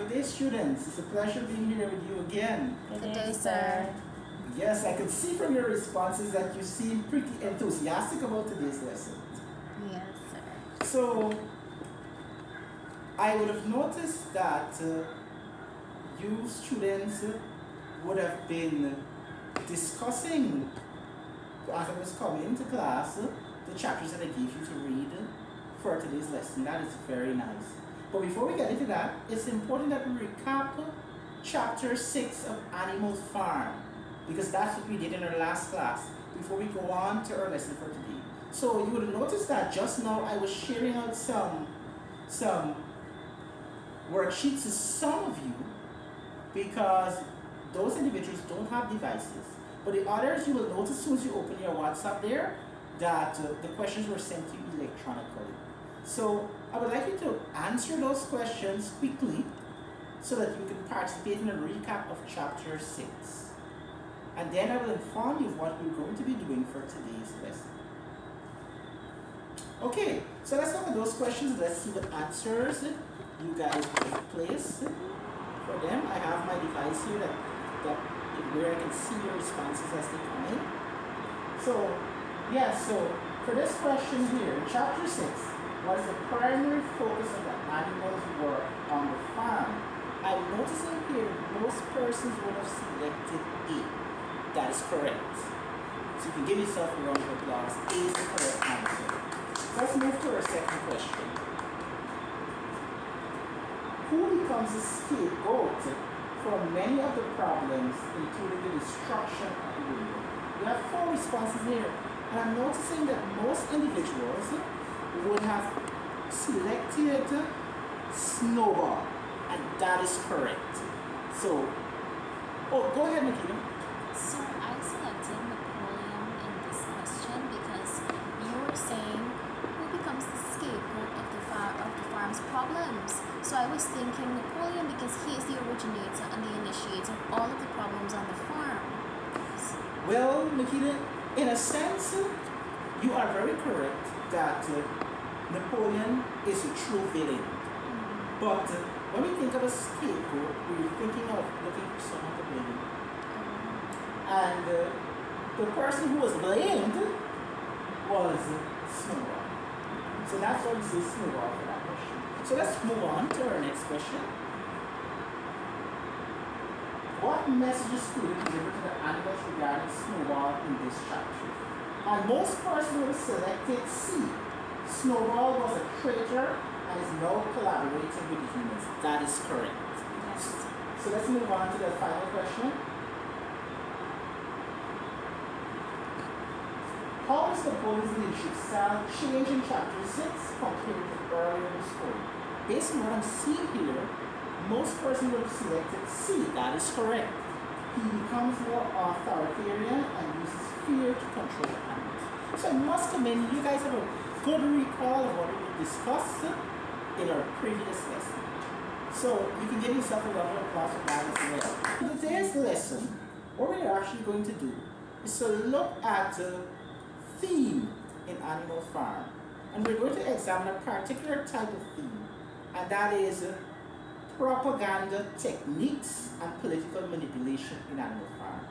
Good day, students. It's a pleasure being here with you again. Good day, sir. Yes, I can see from your responses that you seem pretty enthusiastic about today's lesson. Yes, sir. So, I would have noticed that you students would have been discussing, as I was coming to class, the chapters that I gave you to read for today's lesson. That is very nice. But before we get into that, it's important that we recap chapter 6 of Animal Farm, because that's what we did in our last class before we go on to our lesson for today. So you would have noticed that just now I was sharing out some worksheets to some of you, because those individuals don't have devices. But the others, you will notice as soon as you open your WhatsApp there that the questions were sent to you electronically. So I would like you to answer those questions quickly so that you can participate in a recap of chapter 6. And then I will inform you of what we're going to be doing for today's lesson. Okay, so let's look at those questions. Let's see what answers you guys have placed for them. I have my device here that where I can see your responses as they come in. So, yes, so for this question here, in chapter 6, what is the primary focus of the animals' work on the farm? I'm noticing here most persons would have selected A. That is correct. So you can give yourself a round of applause. A is the correct answer. Let's move to our second question. Who becomes the scapegoat for many of the problems, including the destruction of the world? We have 4 responses here, and I'm noticing that most individuals would have selected Snowball, and that is correct. So, go ahead, Nikita. So I selected Napoleon in this question because you were saying who becomes the scapegoat of the farm's problems. So I was thinking Napoleon because he is the originator and the initiator of all of the problems on the farm. Well, Nikita, in a sense, you are very correct that Napoleon is a true villain. But when we think of a scapegoat, we're thinking of looking for someone to blame. And the person who was blamed was Snowball. So that's why we say Snowball for that question. So let's move on to our next question. What messages could be delivered to the animals regarding Snowball in this chapter? And most persons would have selected C. Snowball was a traitor and is now collaborating with the humans. That is correct. Yes. So let's move on to the final question. How does Napoleon's leadership style change in chapter 6 compared to earlier in the story? Based on what I'm seeing here, most persons would have selected C. That is correct. He becomes more authoritarian and uses fear to control the animals. So I must commend you guys have a good recall of what we discussed in our previous lesson. So you can give yourself a round of applause for that as well. Today's lesson, what we're actually going to do is to look at theme in Animal Farm, and we're going to examine a particular type of theme, and that is propaganda techniques and political manipulation in Animal Farm.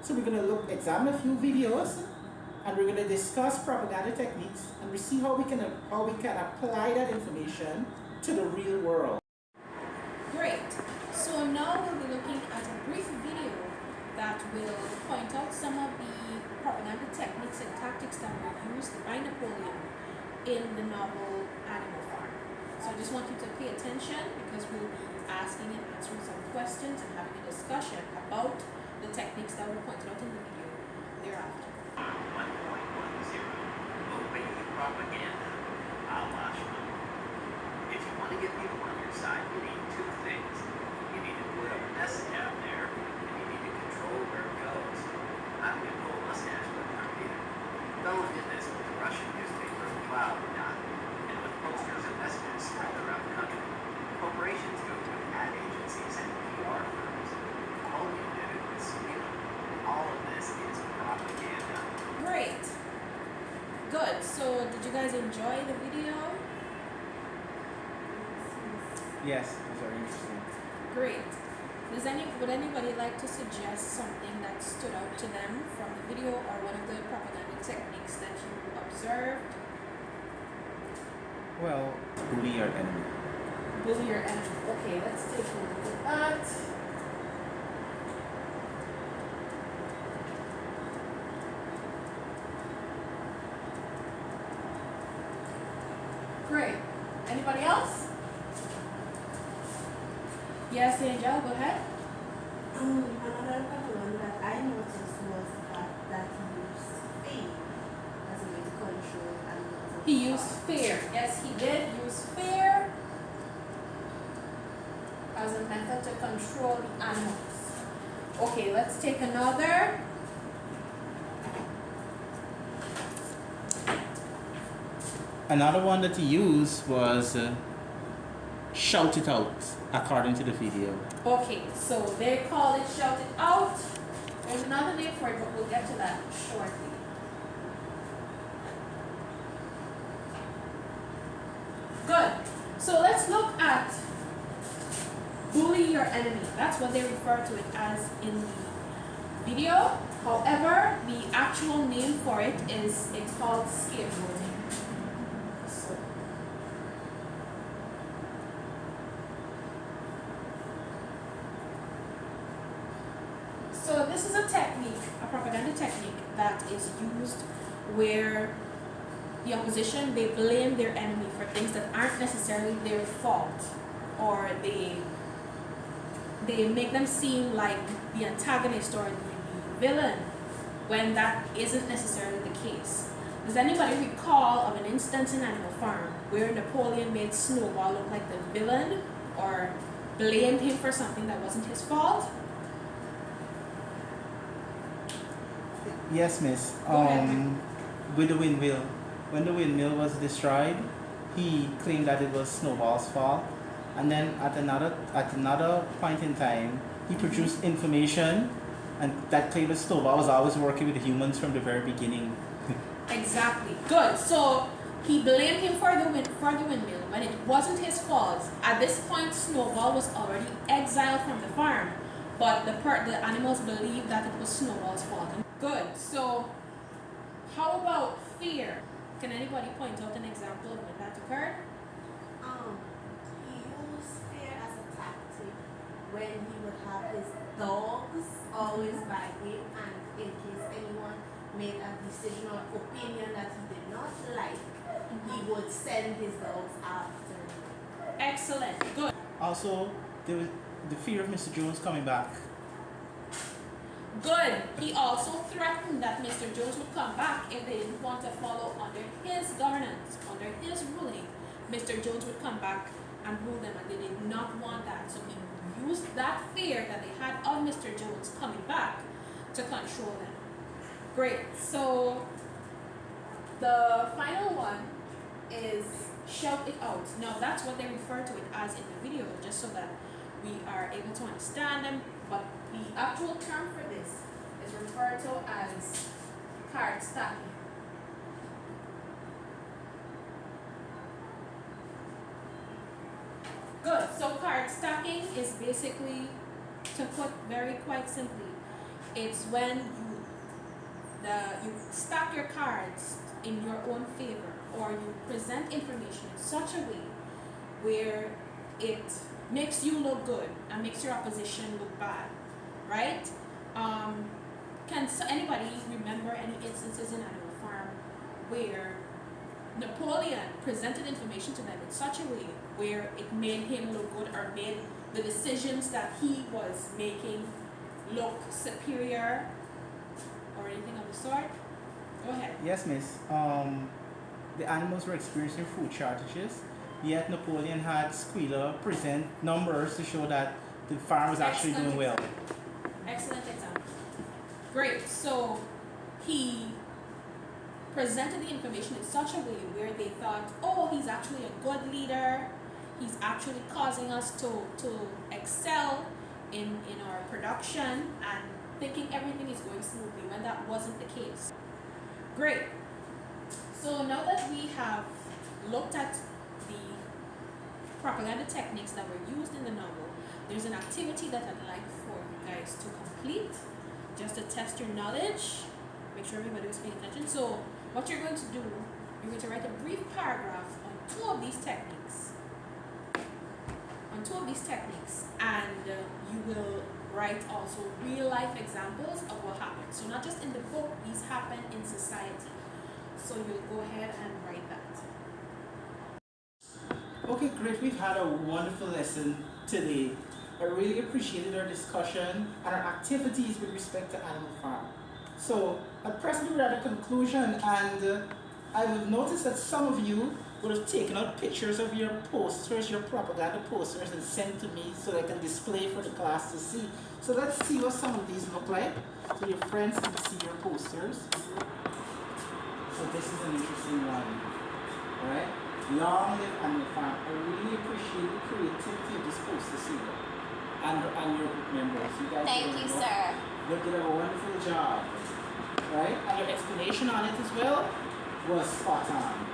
So we're going to examine a few videos, and we're going to discuss propaganda techniques, and we see how we can apply that information to the real world. Great. So now we'll be looking at a brief video that will point out some of the propaganda techniques and tactics that were used by Napoleon in the novel Animal Farm. So I just want you to pay attention because we'll be asking and answering some questions and having a discussion about the techniques that were pointed out in the video thereafter. 1.10 Obey propaganda. I'll watch them. If you want to get people on your side, you need 2 things. You need to put a message out there, and you need to control where it goes. I don't get the whole mustache with it either. Those did this with the Russian newspaper Cloud Dot, and with posters and messages spread around the country. Corporations go with ad agencies and PR firms. Napoleon did it with Sweden. All of this is propaganda. Great. Good. So did you guys enjoy the video? Yes, it's very interesting. Great. Would anybody like to suggest something that stood out to them from the video or one of the propaganda techniques that you observed? Well, bully your enemy. Bully your enemy. Okay, let's take a look at that. Great. Anybody else? Yes, Angel, go ahead. Another one that I noticed was that he used fear as a way to control animals. He used fear. Yes, he did use fear as a method to control the animals. Okay, let's take another. Another one that he used was shout it out, according to the video. Okay, so they call it shout it out. There's another name for it, but we'll get to that shortly. Good. So let's look at bully your enemy. That's what they refer to it as in the video. However, the actual name for it's called scapegoating. So this is a technique, a propaganda technique that is used where the opposition, they blame their enemy for things that aren't necessarily their fault, or they make them seem like the antagonist or the villain when that isn't necessarily the case. Does anybody recall of an instance in Animal Farm where Napoleon made Snowball look like the villain or blamed him for something that wasn't his fault? Yes, miss. Go ahead. With the windmill. When the windmill was destroyed, he claimed that it was Snowball's fault. And then at another point in time, he produced information and that claimed that Snowball was always working with the humans from the very beginning. Exactly. Good. So he blamed him for the windmill when it wasn't his fault. At this point, Snowball was already exiled from the farm, but the animals believed that it was Snowball's fault. Good. So how about fear? Can anybody point out an example of when that occurred? He used fear as a tactic when he would have his dogs always by him, and in case anyone made a decision or opinion that he did not like, he would send his dogs after him. Excellent. Good. Also, there was the fear of Mr. Jones coming back. Good. He also threatened that Mr. Jones would come back if they didn't want to follow under his governance, under his ruling. Mr. Jones would come back and rule them, and they did not want that. So he used that fear that they had of Mr. Jones coming back to control them. Great. So the final one is shout it out. Now that's what they refer to it as in the video, just so that we are able to understand them. But the actual term for this is referred to as card stacking. Good. So card stacking is basically, to put very quite simply, it's when you stack your cards in your own favor, or you present information in such a way where it makes you look good and makes your opposition look bad, right? Can anybody remember any instances in Animal Farm where Napoleon presented information to them in such a way where it made him look good, or made the decisions that he was making look superior, or anything of the sort? Go ahead. Yes, miss. The animals were experiencing food shortages, yet Napoleon had Squealer present numbers to show that the farm was actually doing well. Excellent example. Great. So he presented the information in such a way where they thought, oh, he's actually a good leader. He's actually causing us to excel in our production, and thinking everything is going smoothly when that wasn't the case. Great. So now that we have looked at the propaganda techniques that were used in the novel, there's is an activity that I'd like for you guys to complete, just to test your knowledge, make sure everybody was paying attention. So what you're going to do, you're going to write a brief paragraph on two of these techniques. And you will write also real life examples of what happened. So not just in the book, these happen in society. So you'll go ahead and write that. Okay, great. We've had a wonderful lesson today. I really appreciated our discussion and our activities with respect to Animal Farm. So, at present we're at a conclusion, and I will notice that some of you would have taken out pictures of your posters, your propaganda posters, and sent to me so I can display for the class to see. So let's see what some of these look like, so your friends can see your posters. So this is an interesting one, alright? Long live Animal Farm. I really appreciate the creativity of this poster here, and your group members. You guys Thank you, sir. They did a wonderful job, right? And your explanation on it as well was spot on.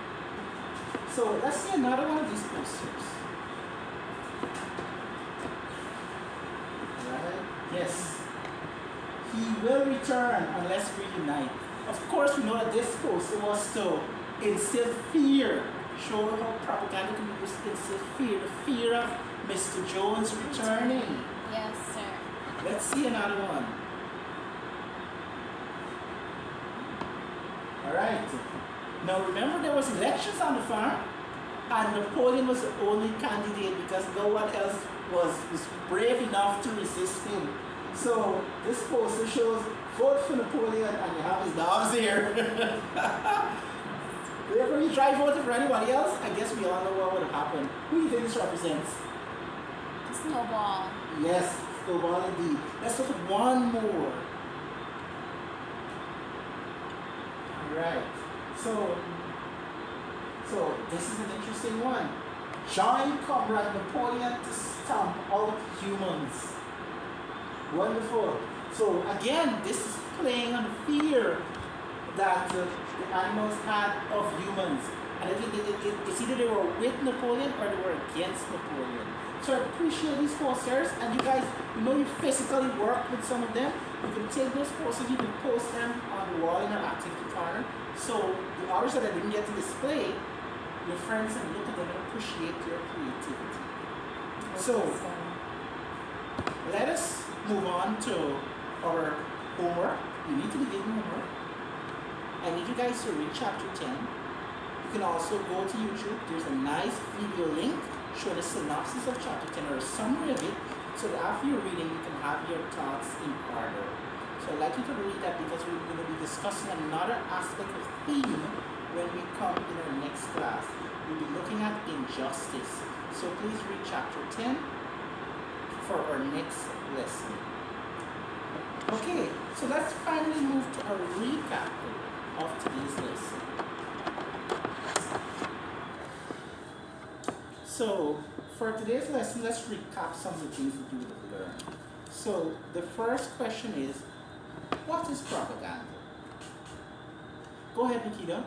So let's see another one of these posters. Right? Yes. He will return unless we unite. Of course, we know that this poster was to instill fear. Show how propaganda can be used to instill fear. The fear of Mr. Jones returning. Yes, sir. Let's see another one. Alright. Now remember, there was elections on the farm, and Napoleon was the only candidate because no one else was brave enough to resist him. So this poster shows vote for Napoleon, and you have his dogs here. Whenever you try voting for anybody else, I guess we all know what would have happened. Who do you think this represents? Snowball. Yes, snowball indeed. Let's look at one more. Alright. So this is an interesting one. Join Comrade Napoleon to stamp out humans. Wonderful. So again, this is playing on fear that the animals had of humans. And I think it's either they were with Napoleon or they were against Napoleon. So I appreciate these posters, and you guys, you physically work with some of them. You can take those posters, you can post them on the wall in our activity corner. So the others that I didn't get to display, your friends can look at them and appreciate your creativity. So let us move on to our homework. You need to be given homework. I need you guys to read chapter 10. You can also go to YouTube. There's a nice video link showing a synopsis of chapter 10 or a summary of it, so that after you're reading, you can have your thoughts in order. So I'd like you to read that because we're going to be discussing another aspect of theme when we come in our next class. We'll be looking at injustice. So please read chapter 10 for our next lesson. Okay, so let's finally move to a recap of today's lesson. So for today's lesson, let's recap some of the things that you would have learned. So the first question is, what is propaganda? Go ahead, Nikita.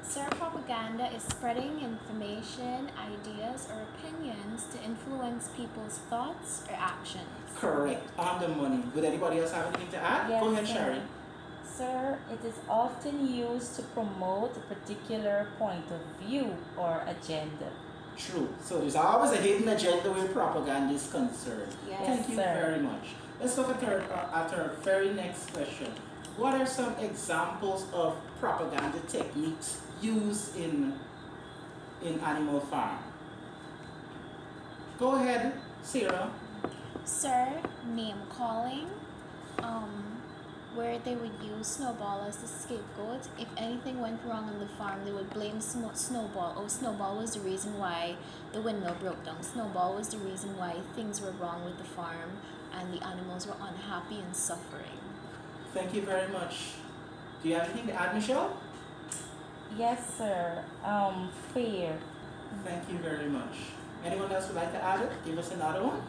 Sir, propaganda is spreading information, ideas, or opinions to influence people's thoughts or actions. Correct, on the money. Would anybody else have anything to add? Yes, Go ahead, sir. Sherry. Sir, it is often used to promote a particular point of view or agenda. True. So there's always a hidden agenda where propaganda is concerned. Yes, Thank you sir. very much. Let's look at our very next question. What are some examples of propaganda techniques used in Animal Farm? Go ahead, Sarah. Sir, name calling, where they would use Snowball as the scapegoat. If anything went wrong on the farm, they would blame Snowball. Oh, Snowball was the reason why the windmill broke down. Snowball was the reason why things were wrong with the farm and the animals were unhappy and suffering. Thank you very much. Do you have anything to add, Michelle? Yes, sir. Fear. Thank you very much. Anyone else would like to add it? Give us another one.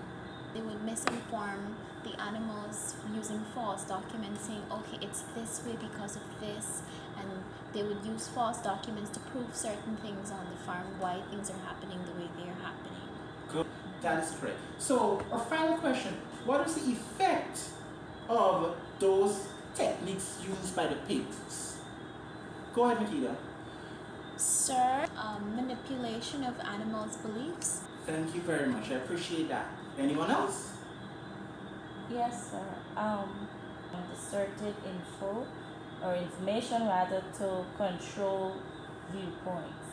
They would misinform the animals using false documents saying, okay, it's this way because of this, and they would use false documents to prove certain things on the farm, why things are happening the way they are happening. Good. That is correct. So, our final question, what is the effect of those techniques used by the pigs? Go ahead, Makita. Sir, manipulation of animals' beliefs. Thank you very much. I appreciate that. Anyone else? Yes, sir. Distorted info or information rather to control viewpoints.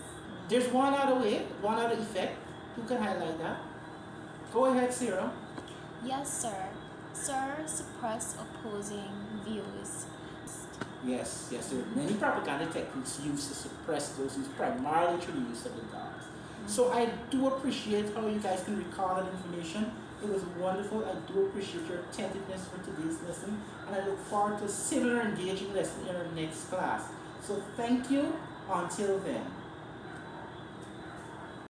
There's one other way, one other effect. Who can highlight that? Go ahead, Sarah. Yes, sir. Sir, suppress opposing views. Yes, there are many propaganda techniques used to suppress those who's primarily through the use of the dogs. So I do appreciate how you guys can recall that information. It was wonderful. I do appreciate your attentiveness for today's lesson, and I look forward to a similar engaging lesson in our next class. So thank you. Until then.